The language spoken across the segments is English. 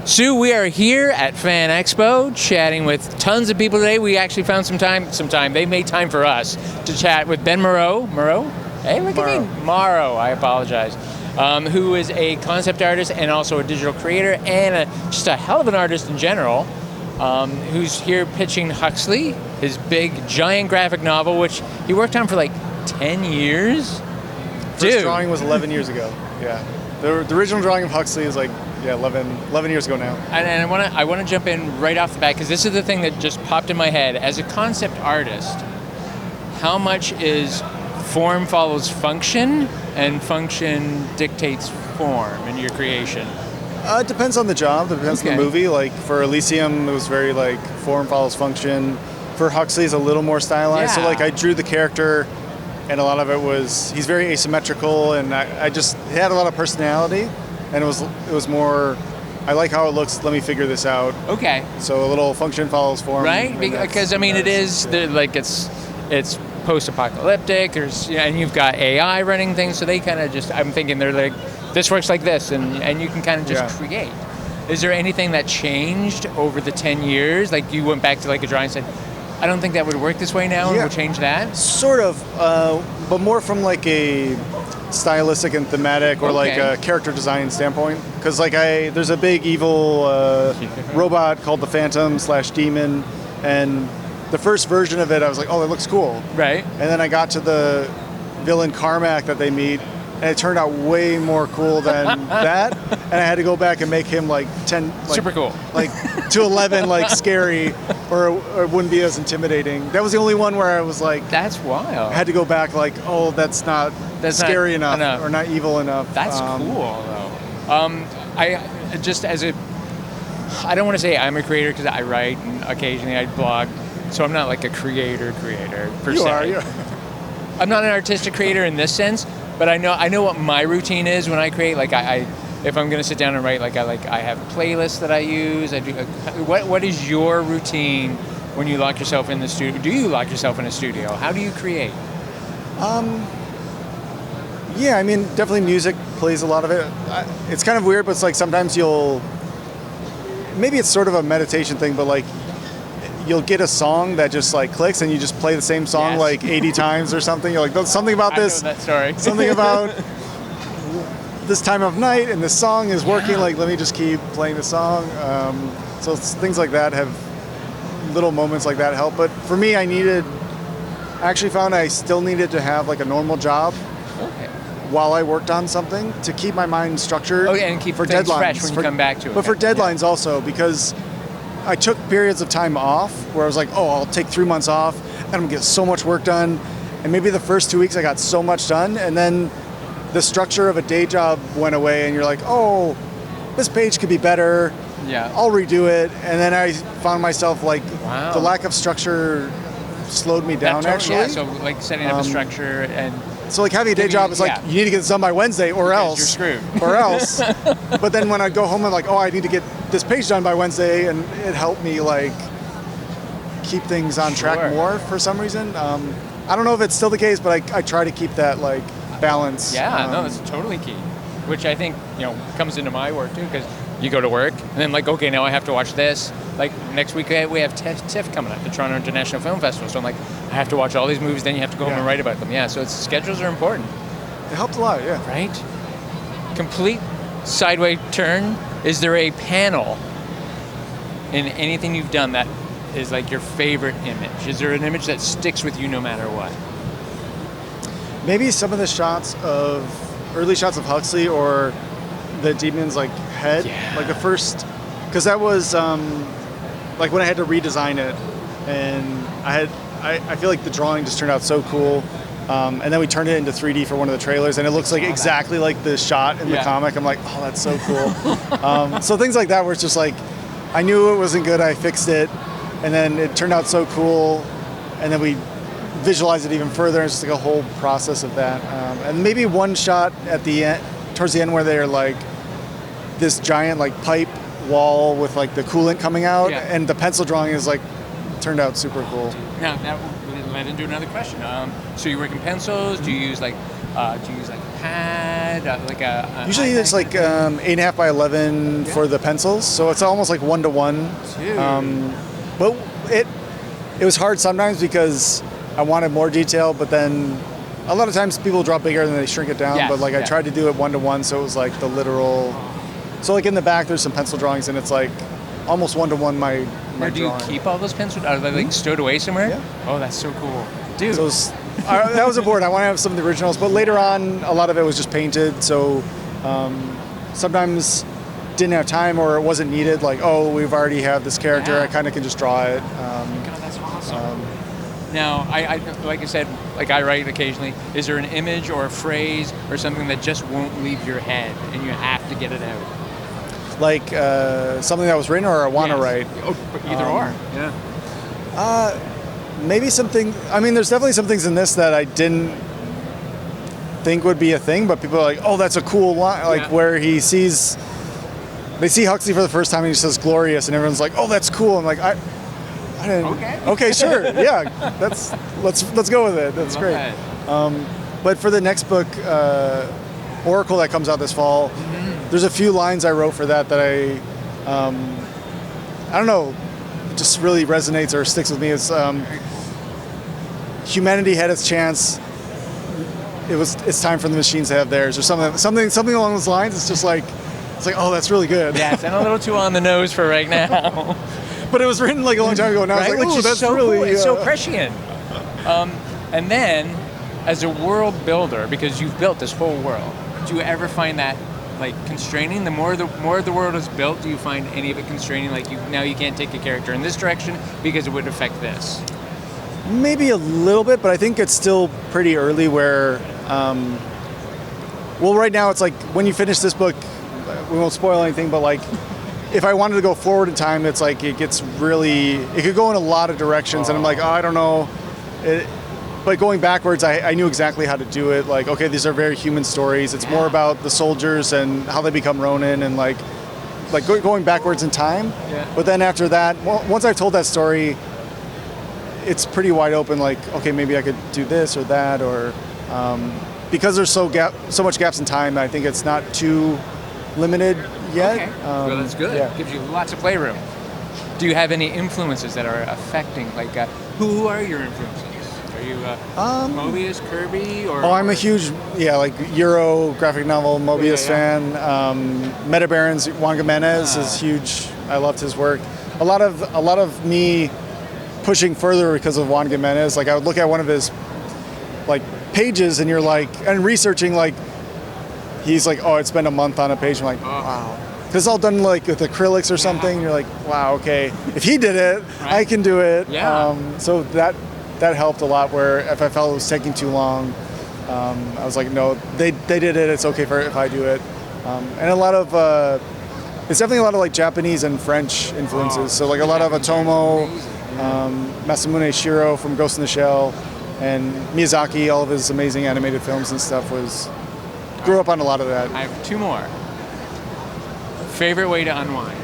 Sue, we are here at Fan Expo chatting with tons of people today. We actually found some time. They made time for us to chat with Ben Mauro. Hey, look at me. Mauro, I apologize. Who is a concept artist and also a digital creator and just a hell of an artist in general. Who's here pitching Huxley, his big, giant graphic novel, which he worked on for like 10 years. First drawing was 11 years ago. Yeah, the original drawing of Huxley is like 11 years ago now. And I want to jump in right off the bat because this is the thing that just popped in my head. As a concept artist, how much is form follows function and function dictates form in your creation? It depends on the job. It depends on the movie. Like for Elysium, it was very like form follows function. For Huxley, it's a little more stylized. So like I drew the character, and a lot of it was he's very asymmetrical, and he had a lot of personality, and it was more. I like how it looks. Let me figure this out. Okay. So a little function follows form. Right, because I mean it is like it's post-apocalyptic. And you've got AI running things, so they kind of just. I'm thinking they're like. This works like this, and you can kind of just create. Is there anything that changed over the 10 years? Like you went back to like a drawing and said, I don't think that would work this way now, and we'll change that? Sort of, but more from like a stylistic and thematic or like a character design standpoint. Because like there's a big evil robot called the Phantom/Demon, and the first version of it, I was like, oh, it looks cool. Right. And then I got to the villain Carmack that they meet, and it turned out way more cool than that. And I had to go back and make him like 10, like, super cool, like to 11, like scary, or it wouldn't be as intimidating. That was the only one where I was like, that's wild. I had to go back like, oh, that's scary enough, or not evil enough. That's cool though. I don't want to say I'm a creator because I write and occasionally I blog, so I'm not like a creator per se. You are, yeah. I'm not an artistic creator in this sense. But I know what my routine is when I create. Like if I'm gonna sit down and write, I have playlists that I use. I do. What is your routine when you lock yourself in the studio? Do you lock yourself in a studio? How do you create? Yeah, I mean, definitely music plays a lot of it. It's kind of weird, but it's like sometimes maybe it's sort of a meditation thing, but like you'll get a song that just like clicks and you just play the same song like 80 times or something. You're like, there's something about this. I know that story. Something about this time of night and this song is working. Like, let me just keep playing the song. So things like that have little moments like that help. But for me, I actually found I still needed to have like a normal job while I worked on something to keep my mind structured. And keep for deadlines fresh when you come back to it. But for deadlines also, because I took periods of time off where I was like, oh, I'll take 3 months off and I'm gonna get so much work done. And maybe the first 2 weeks I got so much done, and then the structure of a day job went away and you're like, oh, this page could be better. Yeah. I'll redo it. And then I found myself like the lack of structure slowed me down actually. Yeah, so like setting up a structure and so like having a day job is like you need to get this done by Wednesday or else you're screwed. Or else. But then when I go home I'm like, oh, I need to get this page done by Wednesday, and it helped me like keep things on track more for some reason. I don't know if it's still the case, but I try to keep that like balance. Yeah, no, that's totally key. Which I think comes into my work too, because you go to work and then like, okay, now I have to watch this. Like next week we have TIFF coming up, the Toronto International Film Festival. So I'm like, I have to watch all these movies. Then you have to go home and write about them. Yeah, so schedules are important. It helped a lot. Yeah. Right. Complete sideway turn. Is there a panel in anything you've done that is like your favorite image? Is there an image that sticks with you no matter what? Maybe some of the early shots of Huxley or the demon's like head, like the first, because that was like when I had to redesign it, and I feel like the drawing just turned out so cool. And then we turned it into 3D for one of the trailers, and it looks like exactly like the shot in the comic. I'm like, oh, that's so cool. So things like that where it's just like, I knew it wasn't good, I fixed it, and then it turned out so cool, and then we visualized it even further. It's just like a whole process of that. And maybe one shot at the end, towards the end, where they're like this giant like pipe wall with like the coolant coming out, and the pencil drawing is like turned out super cool. Now led into another question. So you work in pencils? Do you use like pad? pad, like a Usually it's like 8.5 by 11 for the pencils, so it's almost like 1-to-1. But it was hard sometimes because I wanted more detail, but then a lot of times people draw bigger and they shrink it down. Yes, but like I tried to do it 1-to-1, so it was like the literal. So like in the back, there's some pencil drawings, and it's like almost 1-to-1 my Now, do you drawing. keep all those pencils? Are they like stowed away somewhere? Yeah. Oh, that's so cool, dude. So that was important. I want to have some of the originals, but later on, a lot of it was just painted. So sometimes didn't have time or it wasn't needed. Like, oh, we've already have this character. Yeah. I kind of can just draw it. God, that's awesome. Now, I like I said, like I write occasionally. Is there an image or a phrase or something that just won't leave your head and you have to get it out? Like something that was written or I want to write. Oh, either or. Yeah. Maybe something. I mean, there's definitely some things in this that I didn't think would be a thing, but people are like, "Oh, that's a cool line." Like where they see Huxley for the first time and he says "glorious," and everyone's like, "Oh, that's cool." I'm like, I didn't. Okay, sure, yeah. Let's go with it. That's great. But for the next book, Oracle, that comes out this fall, there's a few lines I wrote for that I don't know, just really resonates or sticks with me. It's humanity had its chance. It's time for the machines to have theirs, or something along those lines. It's like, oh, that's really good. Yeah, it's a little too on the nose for right now. But it was written like a long time ago, and I was like, Which oh, is that's so really cool. It's so prescient. And then, as a world builder, because you've built this whole world, do you ever find that like constraining? The more the world is built, do you find any of it constraining? Like now you can't take a character in this direction because it would affect this. Maybe a little bit, but I think it's still pretty early. Where, well, right now it's like when you finish this book, we won't spoil anything, but like if I wanted to go forward in time, it's like it could go in a lot of directions, and I'm like, oh, I don't know. But going backwards, I knew exactly how to do it. Like, okay, these are very human stories. It's more about the soldiers and how they become Ronin, and like going backwards in time. Yeah. But then after that, once I've told that story, it's pretty wide open. Like, okay, maybe I could do this or that, or because there's so much gaps in time, I think it's not too limited yet. Okay. Well, that's good. Yeah. Gives you lots of playroom. Do you have any influences that are affecting? Like, who are your influences? Are you Mobius, Kirby, or? Oh, I'm a huge, like Euro graphic novel Mobius fan. Meta Baron's Juan Jimenez is huge. I loved his work. A lot of me pushing further because of Juan Jimenez. Like I would look at one of his like pages, and you're like, and researching, like he's like, oh, it's been a month on a page. I'm like, wow. Because it's all done like with acrylics or something. You're like, wow, okay. If he did it, I can do it. Yeah. So that helped a lot. Where if I felt it was taking too long, I was like, no, they did it. It's okay if I do it. And a lot of it's definitely a lot of like Japanese and French influences. So like a lot of Otomo, Masamune Shiro from Ghost in the Shell, and Miyazaki, all of his amazing animated films and stuff grew up on a lot of that. I have two more. Favorite way to unwind?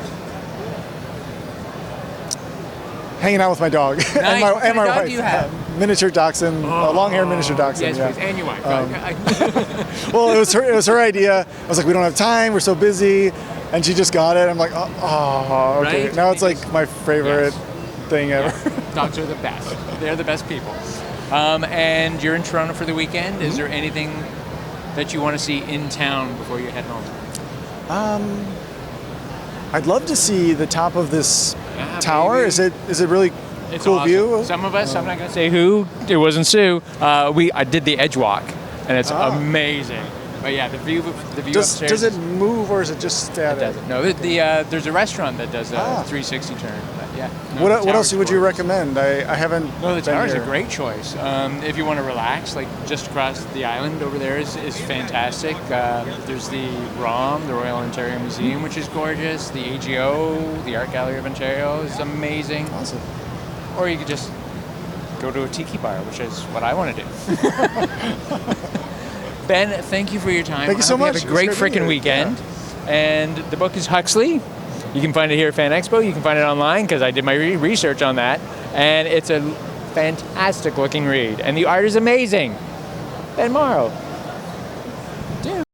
Hanging out with my dog. Nice. and What kind my of dog wife. do you have? Miniature dachshund, long-haired miniature dachshund. Yes, please. And your wife. Well, it was her idea. I was like, we don't have time. We're so busy, and she just got it. I'm like, oh, okay. Right? Now it's like my favorite thing ever. Yeah. Dogs are the best. They're the best people. And you're in Toronto for the weekend. Is there anything that you want to see in town before you head home? I'd love to see the top of this tower. Maybe. Is it really cool awesome. view? Some of us, I'm not going to say who. It wasn't Sue. I did the edge walk, and it's amazing. But yeah, the view upstairs. Does it move or is it just static? It doesn't. No, there's a restaurant that does a 360 turn. But yeah. No, what else would you recommend? I haven't. No, the been tower's here. a great choice. If you want to relax, like just across the island over there is fantastic. There's the ROM, the Royal Ontario Museum, which is gorgeous. The AGO, the Art Gallery of Ontario, is amazing. Awesome. Or you could just go to a tiki bar, which is what I want to do. Ben, thank you for your time. Thank you so much. Have a great freaking weekend. Yeah. And the book is Huxley. You can find it here at Fan Expo. You can find it online because I did my research on that. And it's a fantastic looking read. And the art is amazing. Ben Mauro.